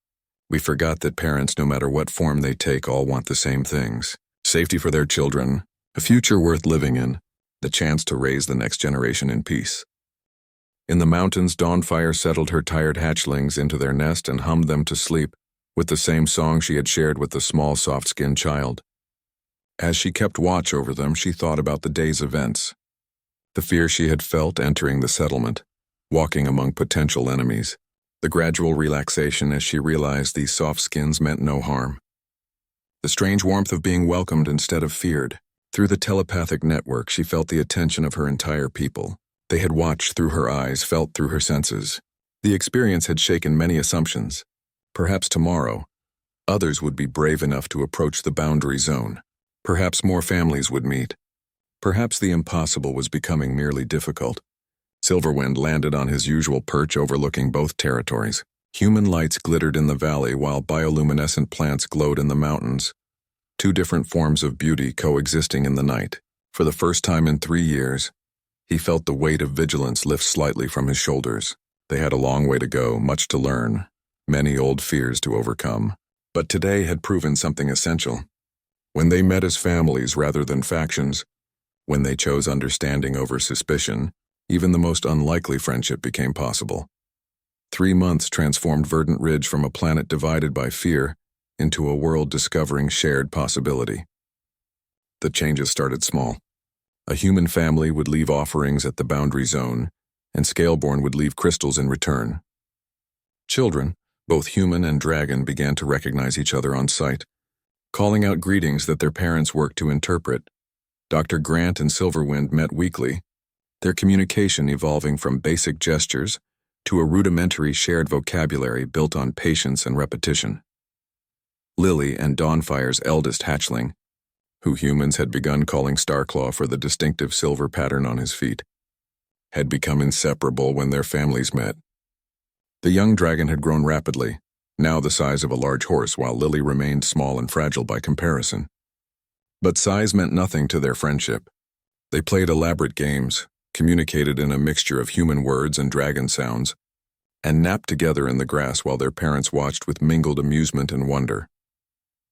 We forgot that parents, no matter what form they take, all want the same things: safety for their children, A future worth living in, the chance to raise the next generation in peace. In the mountains, Dawnfire settled her tired hatchlings into their nest and hummed them to sleep with the same song she had shared with the small, soft-skinned child. As she kept watch over them, she thought about the day's events. The fear she had felt entering the settlement, walking among potential enemies. The gradual relaxation as she realized these soft skins meant no harm. The strange warmth of being welcomed instead of feared. Through the telepathic network, she felt the attention of her entire people. They had watched through her eyes, felt through her senses. The experience had shaken many assumptions. Perhaps tomorrow, others would be brave enough to approach the boundary zone. Perhaps more families would meet. Perhaps the impossible was becoming merely difficult. Silverwind landed on his usual perch overlooking both territories. Human lights glittered in the valley while bioluminescent plants glowed in the mountains. Two different forms of beauty coexisting in the night. For the first time in 3 years, he felt the weight of vigilance lift slightly from his shoulders. They had a long way to go, much to learn, many old fears to overcome. But today had proven something essential. When they met as families rather than factions, when they chose understanding over suspicion, even the most unlikely friendship became possible. 3 months transformed Verdant Ridge from a planet divided by fear into a world discovering shared possibility. The changes started small. A human family would leave offerings at the boundary zone, and Scaleborn would leave crystals in return. Children, both human and dragon, began to recognize each other on sight, calling out greetings that their parents worked to interpret. Dr. Grant and Silverwind met weekly, their communication evolving from basic gestures to a rudimentary shared vocabulary built on patience and repetition. Lily and Dawnfire's eldest hatchling, who humans had begun calling Starclaw for the distinctive silver pattern on his feet, had become inseparable when their families met. The young dragon had grown rapidly, now the size of a large horse, while Lily remained small and fragile by comparison. But size meant nothing to their friendship. They played elaborate games, communicated in a mixture of human words and dragon sounds, and napped together in the grass while their parents watched with mingled amusement and wonder.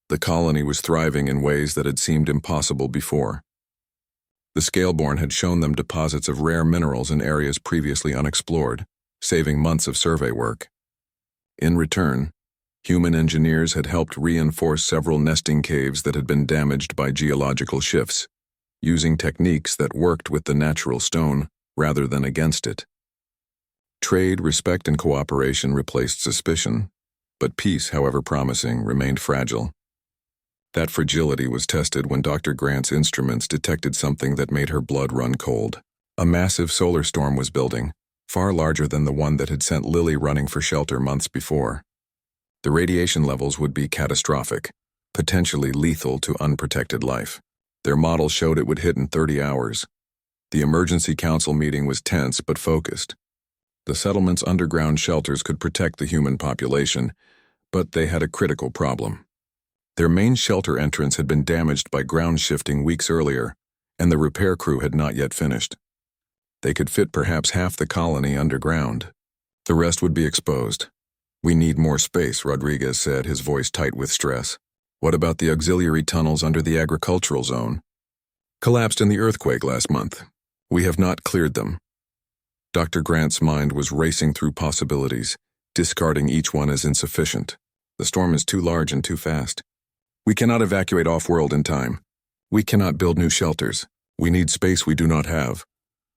The colony was thriving in ways that had seemed impossible before. The Scaleborn had shown them deposits of rare minerals in areas previously unexplored, saving months of survey work. In return, human engineers had helped reinforce several nesting caves that had been damaged by geological shifts, using techniques that worked with the natural stone rather than against it. Trade, respect, and cooperation replaced suspicion, but peace, however promising, remained fragile. That fragility was tested when Dr. Grant's instruments detected something that made her blood run cold. A massive solar storm was building, far larger than the one that had sent Lily running for shelter months before. The radiation levels would be catastrophic, potentially lethal to unprotected life. Their model showed it would hit in 30 hours. The emergency council meeting was tense but focused. The settlement's underground shelters could protect the human population, but they had a critical problem. Their main shelter entrance had been damaged by ground shifting weeks earlier, and the repair crew had not yet finished. They could fit perhaps half the colony underground. The rest would be exposed. "We need more space," Rodriguez said, his voice tight with stress. "What about the auxiliary tunnels under the agricultural zone? Collapsed in the earthquake last month. We have not cleared them." Dr. Grant's mind was racing through possibilities, discarding each one as insufficient. The storm is too large and too fast. We cannot evacuate off-world in time. We cannot build new shelters. We need space we do not have.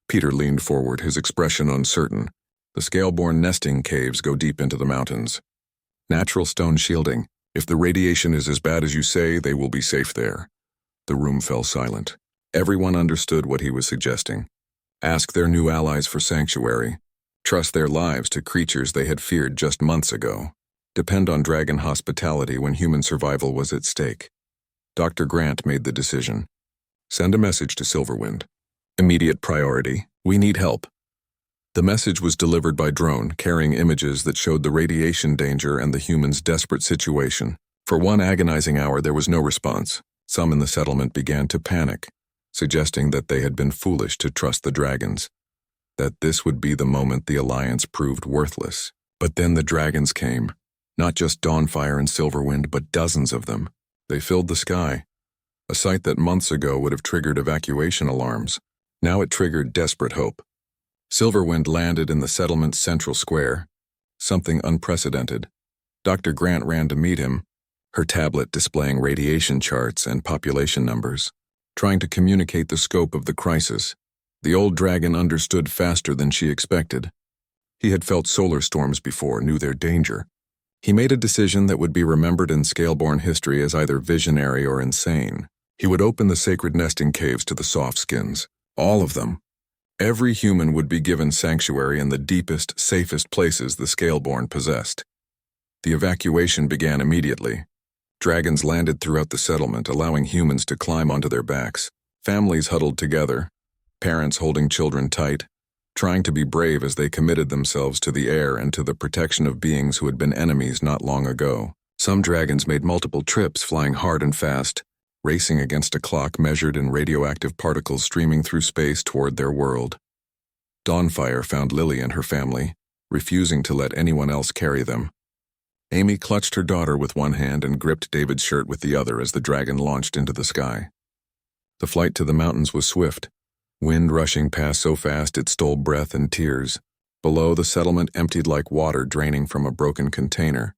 Peter leaned forward, his expression uncertain. The Scaleborn nesting caves go deep into the mountains. Natural stone shielding. If the radiation is as bad as you say, they will be safe there. The room fell silent. Everyone understood what he was suggesting. Ask their new allies for sanctuary. Trust their lives to creatures they had feared just months ago. Depend on dragon hospitality when human survival was at stake. Dr. Grant made the decision. Send a message to Silverwind. Immediate priority. We need help. The message was delivered by drone, carrying images that showed the radiation danger and the humans' desperate situation. For one agonizing hour, there was no response. Some in the settlement began to panic, suggesting that they had been foolish to trust the dragons, that this would be the moment the alliance proved worthless. But then the dragons came. Not just Dawnfire and Silverwind, but dozens of them. They filled the sky. A sight that months ago would have triggered evacuation alarms. Now it triggered desperate hope. Silverwind landed in the settlement's central square. Something unprecedented. Dr. Grant ran to meet him, her tablet displaying radiation charts and population numbers, trying to communicate the scope of the crisis. The old dragon understood faster than she expected. He had felt solar storms before, knew their danger. He made a decision that would be remembered in Scaleborn history as either visionary or insane. He would open the sacred nesting caves to the Softskins, all of them. Every human would be given sanctuary in the deepest, safest places the Scaleborn possessed. The evacuation began immediately. Dragons landed throughout the settlement, allowing humans to climb onto their backs. Families huddled together, parents holding children tight, trying to be brave as they committed themselves to the air and to the protection of beings who had been enemies not long ago. Some dragons made multiple trips, flying hard and fast, racing against a clock measured in radioactive particles streaming through space toward their world. Dawnfire found Lily and her family, refusing to let anyone else carry them. Amy clutched her daughter with one hand and gripped David's shirt with the other as the dragon launched into the sky. The flight to the mountains was swift, wind rushing past so fast it stole breath and tears. Below, the settlement emptied like water draining from a broken container,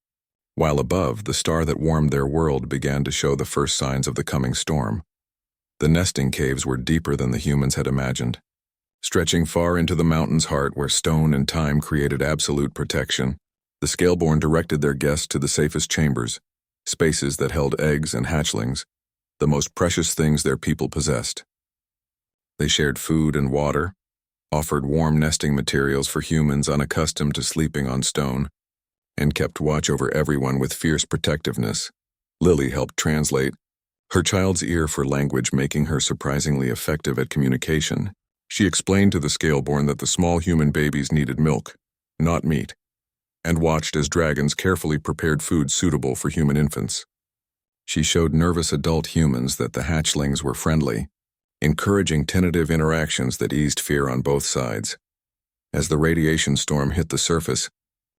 while above, the star that warmed their world began to show the first signs of the coming storm. The nesting caves were deeper than the humans had imagined, stretching far into the mountain's heart where stone and time created absolute protection. The Scaleborn directed their guests to the safest chambers, spaces that held eggs and hatchlings, the most precious things their people possessed. They shared food and water, offered warm nesting materials for humans unaccustomed to sleeping on stone, and kept watch over everyone with fierce protectiveness. Lily helped translate, her child's ear for language making her surprisingly effective at communication. She explained to the Scaleborn that the small human babies needed milk, not meat, and watched as dragons carefully prepared food suitable for human infants. She showed nervous adult humans that the hatchlings were friendly, encouraging tentative interactions that eased fear on both sides. As the radiation storm hit the surface,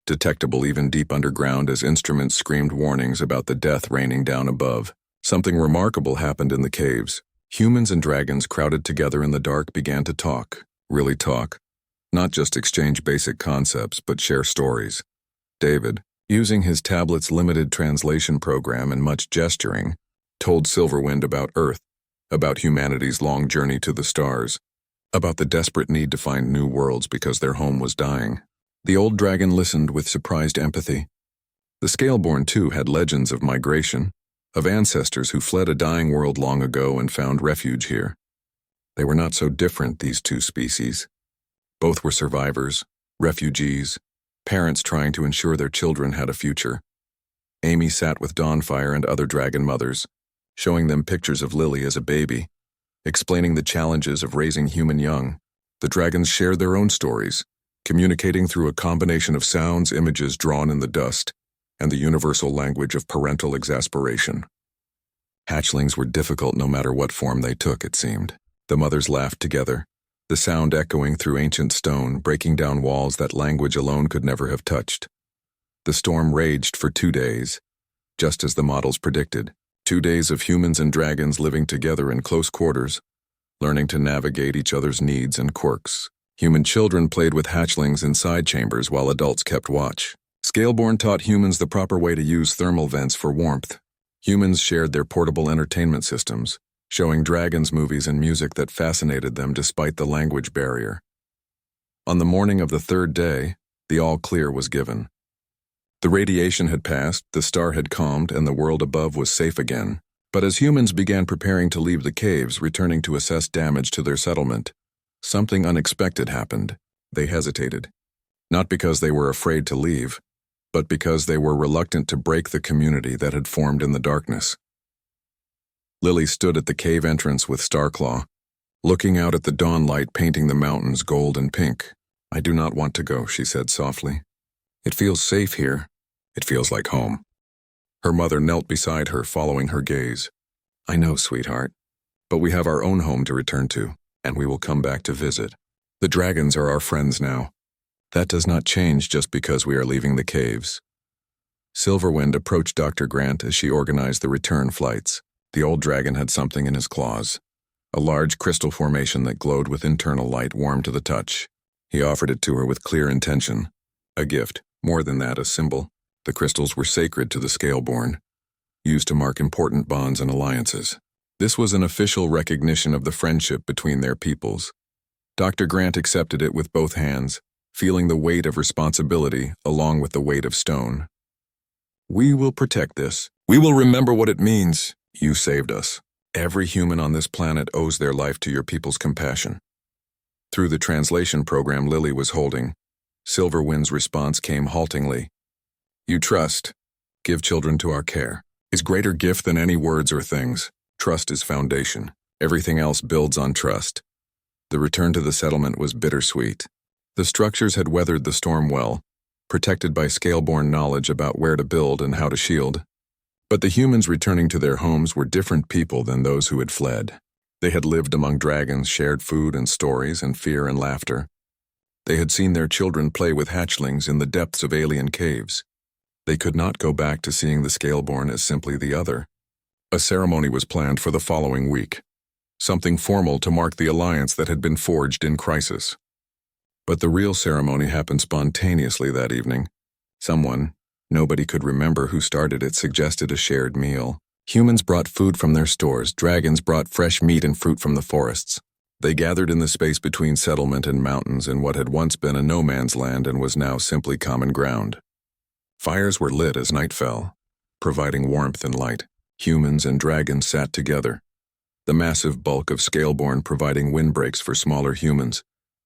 detectable even deep underground as instruments screamed warnings about the death raining down above, something remarkable happened in the caves. Humans and dragons crowded together in the dark began to talk, really talk, not just exchange basic concepts but share stories. David, using his tablet's limited translation program and much gesturing, told Silverwind about Earth, about humanity's long journey to the stars, about the desperate need to find new worlds because their home was dying. The old dragon listened with surprised empathy. The Scaleborn, too, had legends of migration, of ancestors who fled a dying world long ago and found refuge here. They were not so different, these two species. Both were survivors, refugees, parents trying to ensure their children had a future. Amy sat with Dawnfire and other dragon mothers, showing them pictures of Lily as a baby, explaining the challenges of raising human young. The dragons shared their own stories, communicating through a combination of sounds, images drawn in the dust, and the universal language of parental exasperation. Hatchlings were difficult no matter what form they took, it seemed. The mothers laughed together, the sound echoing through ancient stone, breaking down walls that language alone could never have touched. The storm raged for 2 days, just as the models predicted. 2 days of humans and dragons living together in close quarters, learning to navigate each other's needs and quirks. Human children played with hatchlings in side chambers while adults kept watch. Scaleborn taught humans the proper way to use thermal vents for warmth. Humans shared their portable entertainment systems, showing dragons movies and music that fascinated them despite the language barrier. On the morning of the 3rd day, the all-clear was given. The radiation had passed, the star had calmed, and the world above was safe again. But as humans began preparing to leave the caves, returning to assess damage to their settlement, something unexpected happened. They hesitated. Not because they were afraid to leave, but because they were reluctant to break the community that had formed in the darkness. Lily stood at the cave entrance with Starclaw, looking out at the dawnlight painting the mountains gold and pink. "I do not want to go," she said softly. "It feels safe here. It feels like home." Her mother knelt beside her, following her gaze. "I know, sweetheart, but we have our own home to return to, and we will come back to visit. The dragons are our friends now. That does not change just because we are leaving the caves." Silverwind approached Dr. Grant as she organized the return flights. The old dragon had something in his claws, a large crystal formation that glowed with internal light, warm to the touch. He offered it to her with clear intention. A gift, more than that, a symbol. The crystals were sacred to the Scaleborn, used to mark important bonds and alliances. This was an official recognition of the friendship between their peoples. Dr. Grant accepted it with both hands, feeling the weight of responsibility along with the weight of stone. We will protect this. We will remember what it means. You saved us. Every human on this planet owes their life to your people's compassion. Through the translation program Lily was holding, Silverwind's response came haltingly. You trust, give children to our care, is greater gift than any words or things. Trust is foundation. Everything else builds on trust. The return to the settlement was bittersweet. The structures had weathered the storm well, protected by Scaleborn knowledge about where to build and how to shield. But the humans returning to their homes were different people than those who had fled. They had lived among dragons, shared food and stories and fear and laughter. They had seen their children play with hatchlings in the depths of alien caves. They could not go back to seeing the Scaleborn as simply the other. A ceremony was planned for the following week, something formal to mark the alliance that had been forged in crisis. But the real ceremony happened spontaneously that evening. Someone, nobody could remember who started it, suggested a shared meal. Humans brought food from their stores, dragons brought fresh meat and fruit from the forests. They gathered in the space between settlement and mountains in what had once been a no man's land and was now simply common ground. Fires were lit as night fell, providing warmth and light. Humans and dragons sat together, the massive bulk of Scaleborn providing windbreaks for smaller humans,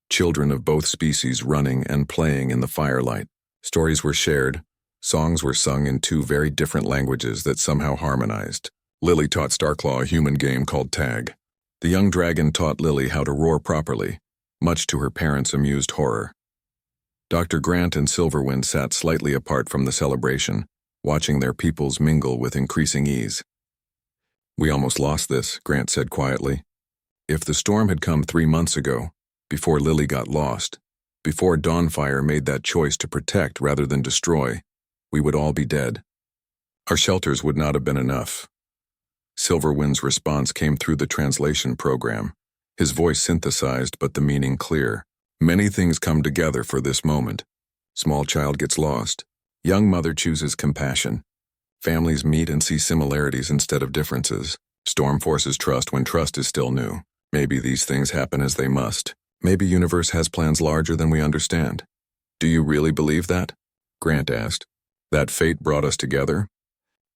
children of both species running and playing in the firelight. Stories were shared, songs were sung in two very different languages that somehow harmonized. Lily taught Starclaw a human game called tag. The young dragon taught Lily how to roar properly, much to her parents' amused horror. Dr. Grant and Silverwind sat slightly apart from the celebration, watching their peoples mingle with increasing ease. We almost lost this, Grant said quietly. If the storm had come 3 months ago, before Lily got lost, before Dawnfire made that choice to protect rather than destroy, we would all be dead. Our shelters would not have been enough. Silverwind's response came through the translation program, his voice synthesized but the meaning clear. Many things come together for this moment. Small child gets lost. Young mother chooses compassion. Families meet and see similarities instead of differences. Storm forces trust when trust is still new. Maybe these things happen as they must. Maybe universe has plans larger than we understand. Do you really believe that? Grant asked. That fate brought us together?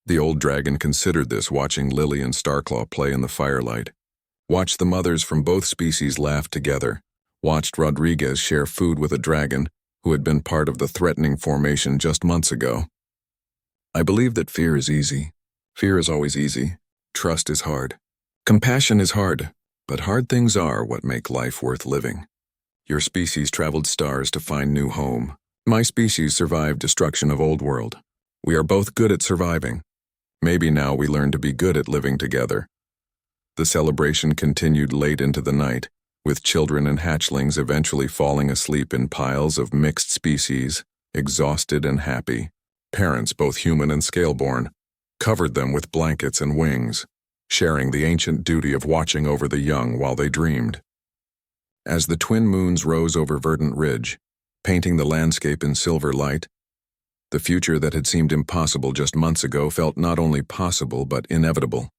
The old dragon considered this, watching Lily and Starclaw play in the firelight. Watched the mothers from both species laugh together. Watched Rodriguez share food with a dragon who had been part of the threatening formation just months ago. I believe that fear is easy. Fear is always easy. Trust is hard. Compassion is hard, but hard things are what make life worth living. Your species traveled stars to find new home. My species survived destruction of old world. We are both good at surviving. Maybe now we learn to be good at living together. The celebration continued late into the night, with children and hatchlings eventually falling asleep in piles of mixed species, exhausted and happy. Parents, both human and Scaleborn, covered them with blankets and wings, sharing the ancient duty of watching over the young while they dreamed. As the twin moons rose over Verdant Ridge, painting the landscape in silver light, the future that had seemed impossible just months ago felt not only possible but inevitable.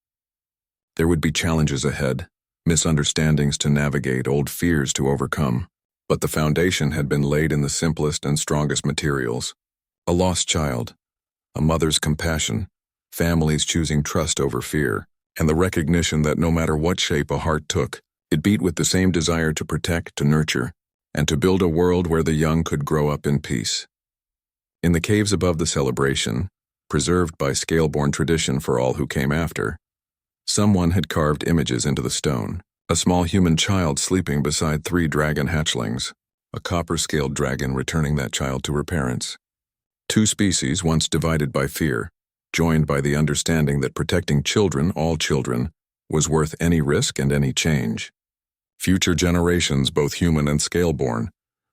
There would be challenges ahead, misunderstandings to navigate, old fears to overcome, but the foundation had been laid in the simplest and strongest materials. A lost child, a mother's compassion, families choosing trust over fear, and the recognition that no matter what shape a heart took, it beat with the same desire to protect, to nurture, and to build a world where the young could grow up in peace. In the caves above the celebration, preserved by Scaleborn tradition for all who came after, someone had carved images into the stone. A small human child sleeping beside 3 dragon hatchlings, a copper-scaled dragon returning that child to her parents. 2 species once divided by fear, joined by the understanding that protecting children, all children, was worth any risk and any change. Future generations, both human and Scaleborn,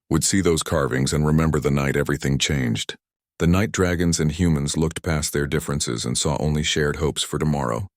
would see those carvings and remember the night everything changed. The night dragons and humans looked past their differences and saw only shared hopes for tomorrow.